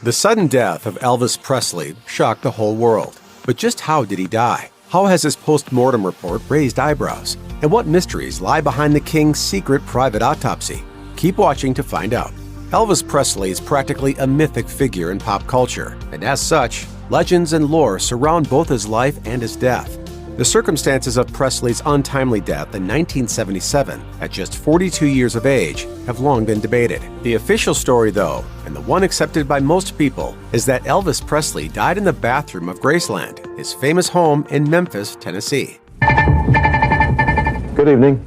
The sudden death of Elvis Presley shocked the whole world. But just how did he die? How has his post-mortem report raised eyebrows? And what mysteries lie behind the King's secret private autopsy? Keep watching to find out. Elvis Presley is practically a mythic figure in pop culture, and as such, legends and lore surround both his life and his death. The circumstances of Presley's untimely death in 1977, at just 42 years of age, have long been debated. The official story, though, and the one accepted by most people, is that Elvis Presley died in the bathroom of Graceland, his famous home in Memphis, Tennessee. Good evening.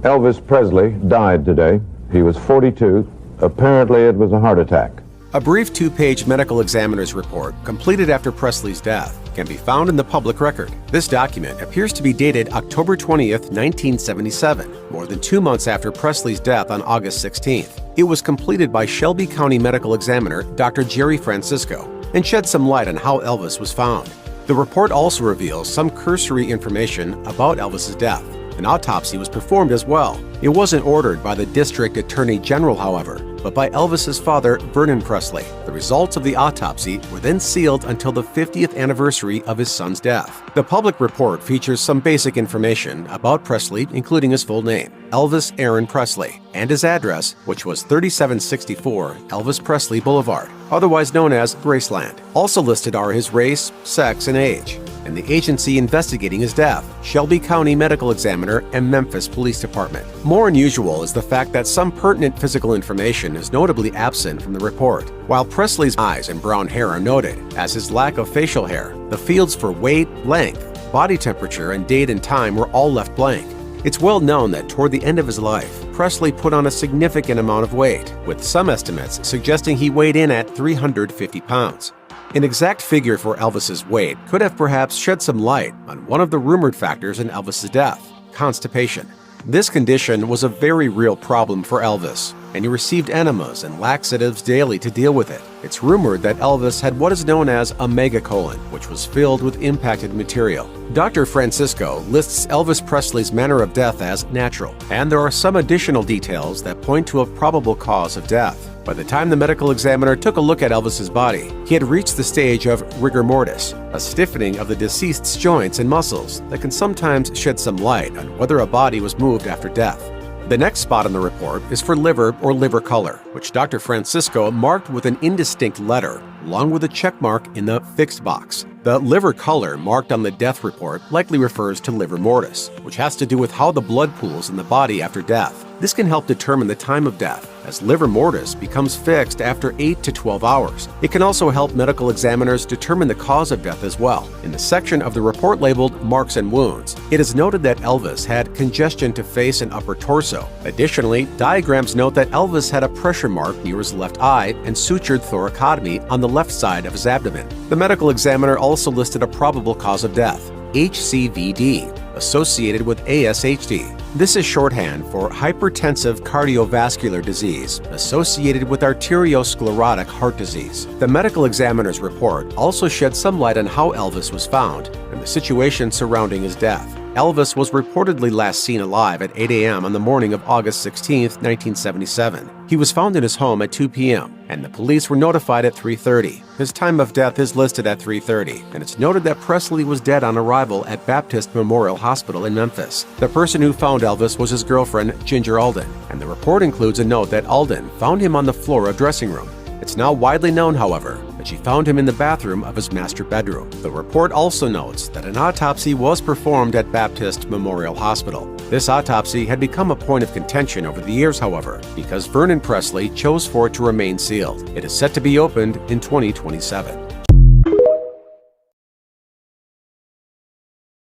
Elvis Presley died today. He was 42. Apparently, it was a heart attack. A brief two-page medical examiner's report, completed after Presley's death, can be found in the public record. This document appears to be dated October 20th, 1977, more than 2 months after Presley's death on August 16th. It was completed by Shelby County Medical Examiner Dr. Jerry Francisco and shed some light on how Elvis was found. The report also reveals some cursory information about Elvis's death. An autopsy was performed as well. It wasn't ordered by the District Attorney General, however, but by Elvis's father, Vernon Presley. The results of the autopsy were then sealed until the 50th anniversary of his son's death. The public report features some basic information about Presley, including his full name, Elvis Aaron Presley, and his address, which was 3764 Elvis Presley Boulevard, otherwise known as Graceland. Also listed are his race, sex, and age, and the agency investigating his death, Shelby County Medical Examiner and Memphis Police Department. More unusual is the fact that some pertinent physical information is notably absent from the report. While Presley's eyes and brown hair are noted, as his lack of facial hair, the fields for weight, length, body temperature, and date and time were all left blank. It's well known that toward the end of his life, Presley put on a significant amount of weight, with some estimates suggesting he weighed in at 350 pounds. An exact figure for Elvis's weight could have perhaps shed some light on one of the rumored factors in Elvis's death: constipation. This condition was a very real problem for Elvis, and he received enemas and laxatives daily to deal with it. It's rumored that Elvis had what is known as a megacolon, which was filled with impacted material. Dr. Francisco lists Elvis Presley's manner of death as natural, and there are some additional details that point to a probable cause of death. By the time the medical examiner took a look at Elvis's body, he had reached the stage of rigor mortis, a stiffening of the deceased's joints and muscles that can sometimes shed some light on whether a body was moved after death. The next spot on the report is for liver or liver color, which Dr. Francisco marked with an indistinct letter, along with a check mark in the fixed box. The liver color marked on the death report likely refers to livor mortis, which has to do with how the blood pools in the body after death. This can help determine the time of death, as livor mortis becomes fixed after 8 to 12 hours. It can also help medical examiners determine the cause of death as well. In the section of the report labeled Marks and Wounds, it is noted that Elvis had congestion to face and upper torso. Additionally, diagrams note that Elvis had a pressure mark near his left eye and sutured thoracotomy on the left side of his abdomen. The medical examiner also listed a probable cause of death: HCVD, associated with ASHD. This is shorthand for hypertensive cardiovascular disease associated with arteriosclerotic heart disease. The medical examiner's report also shed some light on how Elvis was found and the situation surrounding his death. Elvis was reportedly last seen alive at 8 a.m. on the morning of August 16, 1977. He was found in his home at 2 p.m., and the police were notified at 3:30. His time of death is listed at 3:30, and it's noted that Presley was dead on arrival at Baptist Memorial Hospital in Memphis. The person who found Elvis was his girlfriend, Ginger Alden, and the report includes a note that Alden found him on the floor of dressing room. It's now widely known, however, that she found him in the bathroom of his master bedroom. The report also notes that an autopsy was performed at Baptist Memorial Hospital. This autopsy had become a point of contention over the years, however, because Vernon Presley chose for it to remain sealed. It is set to be opened in 2027.